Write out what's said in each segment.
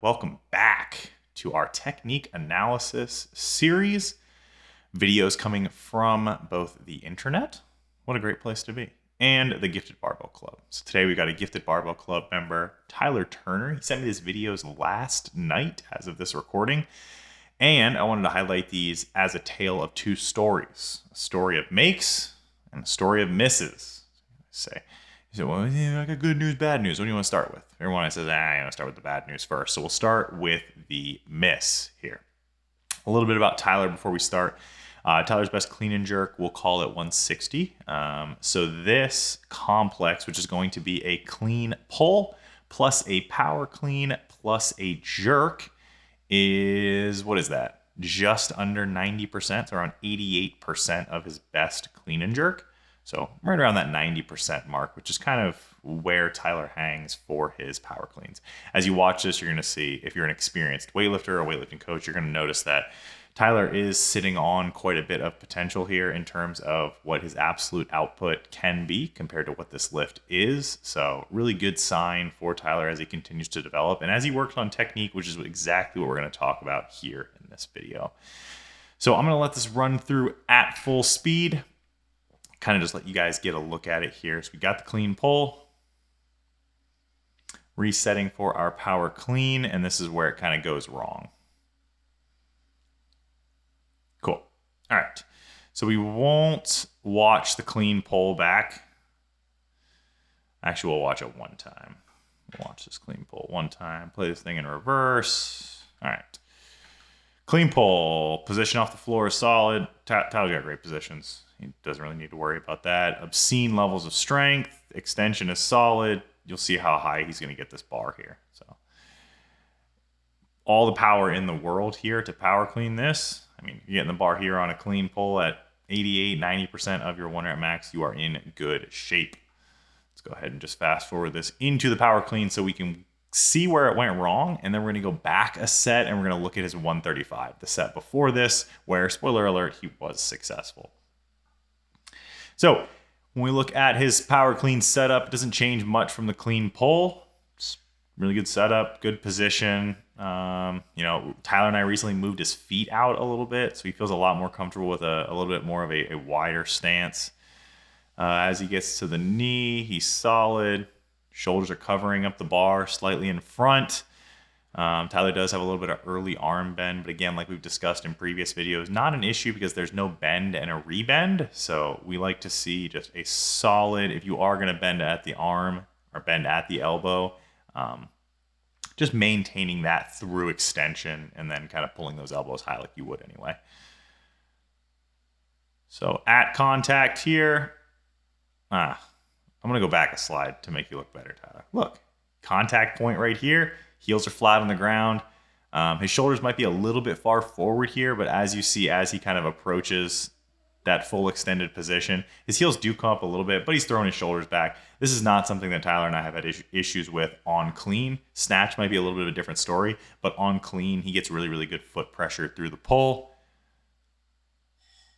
Welcome back to our technique analysis series. Videos coming from both the internet, what a great place to be, and the Gifted Barbell Club. So today we got a Gifted Barbell Club member, Tyler Turner. He sent me these videos last night as of this recording, and I wanted to highlight these as a tale of two stories. A story of makes and a story of misses. He said, well, yeah, I got good news, bad news. What do you want to start with? Everyone says, I want to start with the bad news first. So we'll start with the miss here. A little bit about Tyler before we start. Tyler's best clean and jerk, we'll call it 160. So this complex, which is going to be a clean pull plus a power clean plus a jerk, is, what is that? Just under 90%, so around 88% of his best clean and jerk. So right around that 90% mark, which is kind of where Tyler hangs for his power cleans. As you watch this, you're going to see, if you're an experienced weightlifter or weightlifting coach, you're going to notice that Tyler is sitting on quite a bit of potential here in terms of what his absolute output can be compared to what this lift is. So really good sign for Tyler as he continues to develop and as he works on technique, which is exactly what we're going to talk about here in this video. So I'm going to let this run through at full speed. Kind of just let you guys get a look at it here. So we got the clean pull, resetting for our power clean, and this is where it kind of goes wrong. Cool. All right. So we won't watch the clean pull back. Actually, we'll watch it one time. We'll watch this clean pull one time. Play this thing in reverse. All right. Clean pull. Position off the floor is solid. Tyler's got great positions. He doesn't really need to worry about that. Obscene levels of strength. Extension is solid. You'll see how high he's going to get this bar here. So all the power in the world here to power clean this. I mean, you're getting the bar here on a clean pull at 88, 90% of your 1 rep max. You are in good shape. Let's go ahead and just fast forward this into the power clean so we can see where it went wrong. And then we're going to go back a set and we're going to look at his 135, the set before this, where, spoiler alert, he was successful. So when we look at his power clean setup, it doesn't change much from the clean pull. It's really good setup, good position. Tyler and I recently moved his feet out a little bit, so he feels a lot more comfortable with a little bit more of a wider stance. As he gets to the knee, he's solid. Shoulders are covering up the bar slightly in front. Tyler does have a little bit of early arm bend, but again, like we've discussed in previous videos, not an issue because there's no bend and a rebend. So we like to see just a solid, if you are going to bend at the arm or bend at the elbow, just maintaining that through extension and then kind of pulling those elbows high like you would anyway. So at contact here, I'm going to go back a slide to make you look better, Tyler. Look, contact point right here. Heels are flat on the ground. His shoulders might be a little bit far forward here, but as you see, as he kind of approaches that full extended position, his heels do come up a little bit, but he's throwing his shoulders back. This is not something that Tyler and I have had issues with on clean. Snatch might be a little bit of a different story, but on clean, he gets really, really good foot pressure through the pull.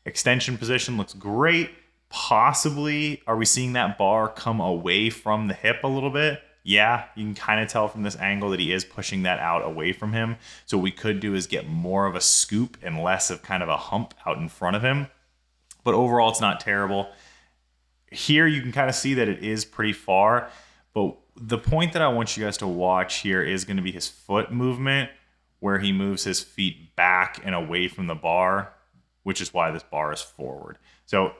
Extension position looks great. Possibly, are we seeing that bar come away from the hip a little bit? Yeah, you can kind of tell from this angle that he is pushing that out away from him. So what we could do is get more of a scoop and less of kind of a hump out in front of him. But overall, it's not terrible. Here, you can kind of see that it is pretty far. But the point that I want you guys to watch here is going to be his foot movement, where he moves his feet back and away from the bar, which is why this bar is forward. So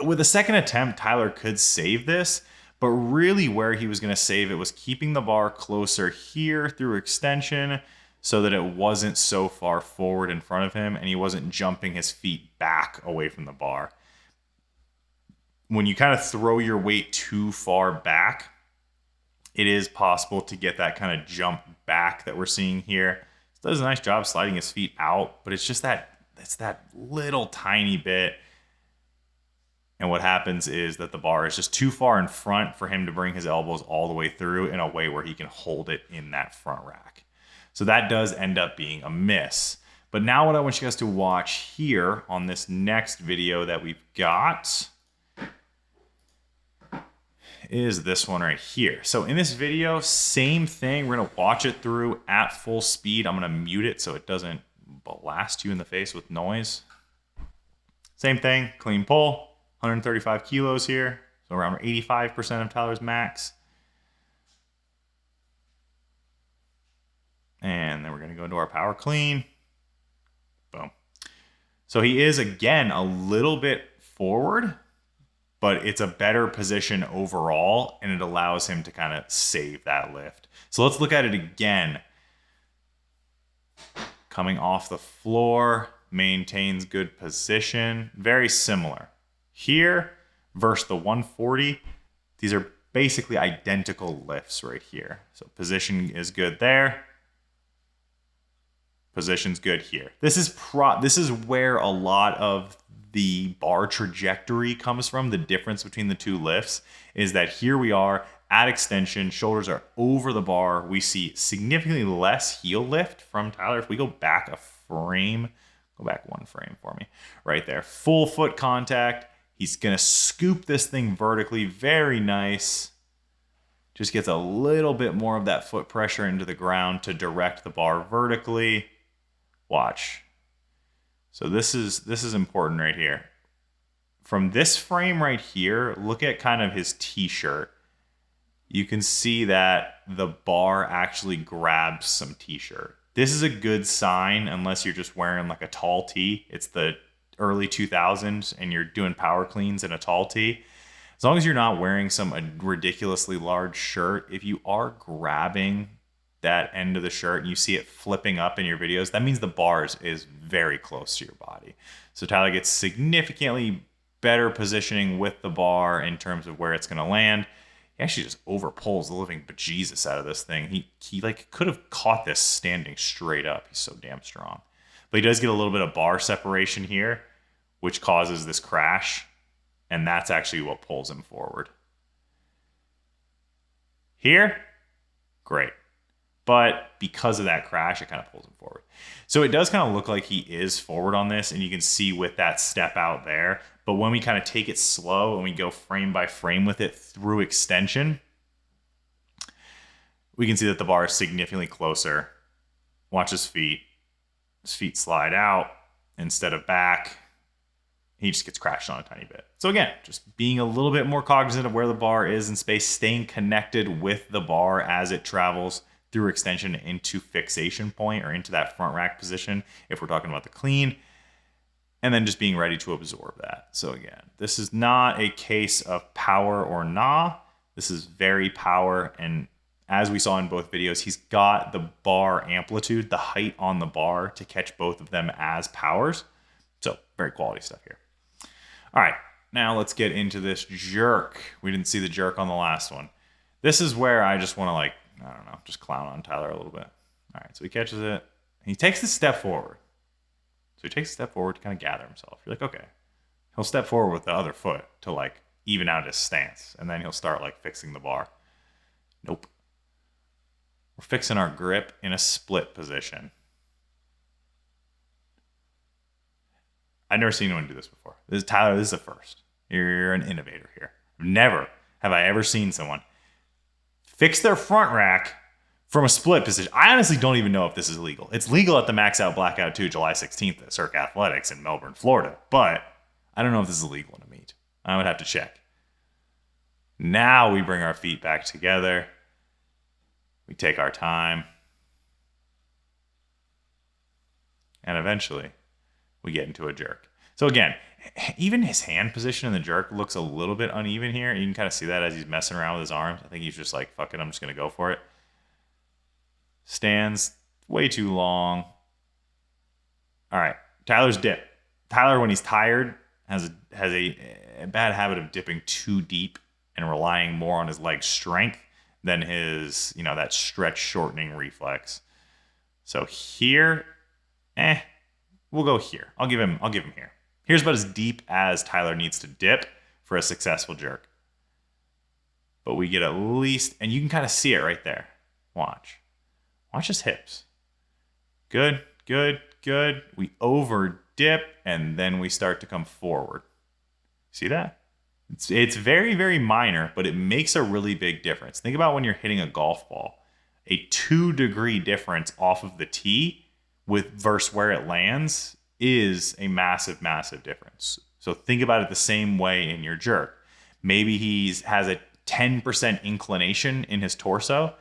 with a second attempt, Tyler could save this. But really where he was going to save it was keeping the bar closer here through extension so that it wasn't so far forward in front of him and he wasn't jumping his feet back away from the bar. When you kind of throw your weight too far back, it is possible to get that kind of jump back that we're seeing here. He does a nice job sliding his feet out, but it's just that little tiny bit. And what happens is that the bar is just too far in front for him to bring his elbows all the way through in a way where he can hold it in that front rack. So that does end up being a miss. But now what I want you guys to watch here on this next video that we've got is this one right here. So in this video, same thing. We're going to watch it through at full speed. I'm going to mute it so it doesn't blast you in the face with noise. Same thing, clean pull, 135 kilos here. So around 85% of Tyler's max. And then we're going to go into our power clean. Boom. So he is, again, a little bit forward, but it's a better position overall, and it allows him to kind of save that lift. So let's look at it again. Coming off the floor, maintains good position. Very similar. Here versus the 140, these are basically identical lifts right here. So position is good there. Position's good here. This is where a lot of the bar trajectory comes from. The difference between the two lifts is that here we are at extension, shoulders are over the bar. We see significantly less heel lift from Tyler. If we go back a frame, go back one frame for me, right there. Full foot contact. He's gonna scoop this thing vertically, very nice. Just gets a little bit more of that foot pressure into the ground to direct the bar vertically. Watch. So this is important right here. From this frame right here, look at kind of his t-shirt. You can see that the bar actually grabs some t-shirt. This is a good sign unless you're just wearing like a tall tee. It's the early 2000s and you're doing power cleans in a tall tee. As long as you're not wearing a ridiculously large shirt, if you are grabbing that end of the shirt and you see it flipping up in your videos, that means the bars is very close to your body. So Tyler gets significantly better positioning with the bar in terms of where it's going to land. He actually just over pulls the living bejesus out of this thing. He like could have caught this standing straight up. He's so damn strong. But he does get a little bit of bar separation here, which causes this crash. And that's actually what pulls him forward. Here, great. But because of that crash, it kind of pulls him forward. So it does kind of look like he is forward on this, and you can see with that step out there. But when we kind of take it slow and we go frame by frame with it through extension, we can see that the bar is significantly closer. Watch his feet. His feet slide out instead of back. He just gets crashed on a tiny bit. So again, just being a little bit more cognizant of where the bar is in space, staying connected with the bar as it travels through extension into fixation point or into that front rack position if we're talking about the clean, and then just being ready to absorb that. So again, this is not a case of power or nah. This is very power, and as we saw in both videos, he's got the bar amplitude, the height on the bar to catch both of them as powers. So very quality stuff here. All right, now let's get into this jerk. We didn't see the jerk on the last one. This is where I just want to I don't know, just clown on Tyler a little bit. All right, so he catches it. He takes a step forward. So he takes a step forward to kind of gather himself. You're like, okay. He'll step forward with the other foot to even out his stance. And then he'll start fixing the bar. Nope. We're fixing our grip in a split position. I've never seen anyone do this before. Tyler, this is a first. You're an innovator here. Never have I ever seen someone fix their front rack from a split position. I honestly don't even know if this is legal. It's legal at the Max Out Blackout 2, July 16th at Cirque Athletics in Melbourne, Florida. But I don't know if this is legal in a meet. I would have to check. Now we bring our feet back together. We take our time. And eventually, we get into a jerk. So again, even his hand position in the jerk looks a little bit uneven here. You can kind of see that as he's messing around with his arms. I think he's just like, fuck it, I'm just going to go for it. Stands way too long. All right, Tyler's dip. Tyler, when he's tired, has a bad habit of dipping too deep and relying more on his leg strength than his, that stretch shortening reflex. So here, we'll go here. I'll give him here. Here's about as deep as Tyler needs to dip for a successful jerk. But we get at least, and you can kind of see it right there. Watch his hips. Good, good, good. We over dip, and then we start to come forward. See that? It's very, very minor, but it makes a really big difference. Think about when you're hitting a golf ball. A 2-degree difference off of the tee versus where it lands is a massive, massive difference. So think about it the same way in your jerk. Maybe he has a 10% inclination in his torso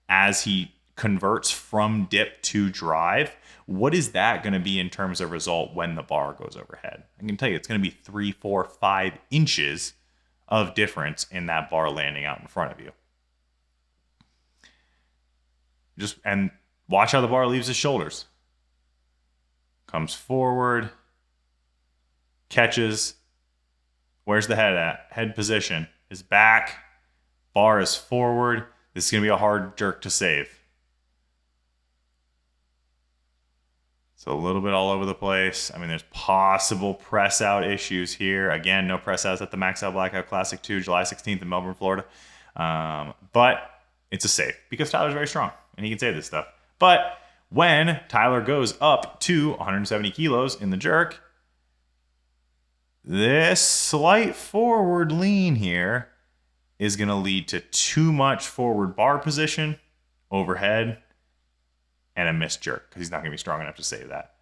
as he converts from dip to drive. What is that going to be in terms of result when the bar goes overhead? I can tell you it's going to be 3, 4, 5 inches of difference in that bar landing out in front of you. And watch how the bar leaves his shoulders. Comes forward, catches. Where's the head at? Head position is back. Bar is forward. This is going to be a hard jerk to save. So a little bit all over the place. I mean, there's possible press out issues here. Again, no press outs at the Max Out Blackout Classic 2, July 16th in Melbourne, Florida. But it's a save because Tyler's very strong and he can save this stuff. But when Tyler goes up to 170 kilos in the jerk, this slight forward lean here is going to lead to too much forward bar position, overhead, and a missed jerk because he's not going to be strong enough to save that.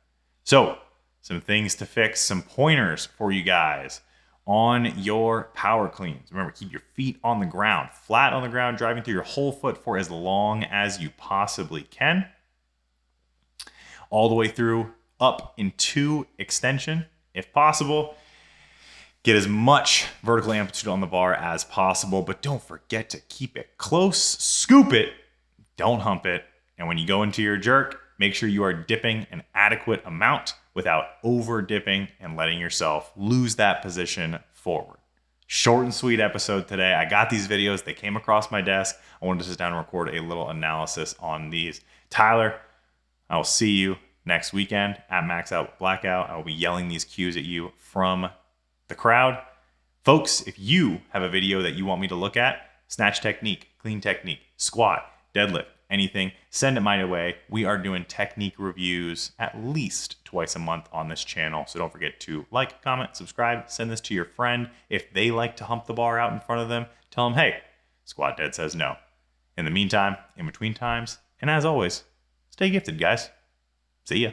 So, some things to fix, some pointers for you guys on your power cleans. Remember, keep your feet on the ground, flat on the ground, driving through your whole foot for as long as you possibly can. All the way through up into extension, if possible. Get as much vertical amplitude on the bar as possible, but don't forget to keep it close. Scoop it, don't hump it. And when you go into your jerk, make sure you are dipping an adequate amount without over dipping and letting yourself lose that position forward. Short and sweet episode today. I got these videos. They came across my desk. I wanted to sit down and record a little analysis on these. Tyler, I will see you next weekend at Max Out Blackout. I will be yelling these cues at you from the crowd. Folks, if you have a video that you want me to look at, snatch technique, clean technique, squat, deadlift, anything, send it my way. We are doing technique reviews at least twice a month on this channel. So don't forget to like, comment, subscribe, send this to your friend. If they like to hump the bar out in front of them, tell them, hey, Squat Dead says no. In the meantime, in between times, and as always, stay gifted, guys. See ya.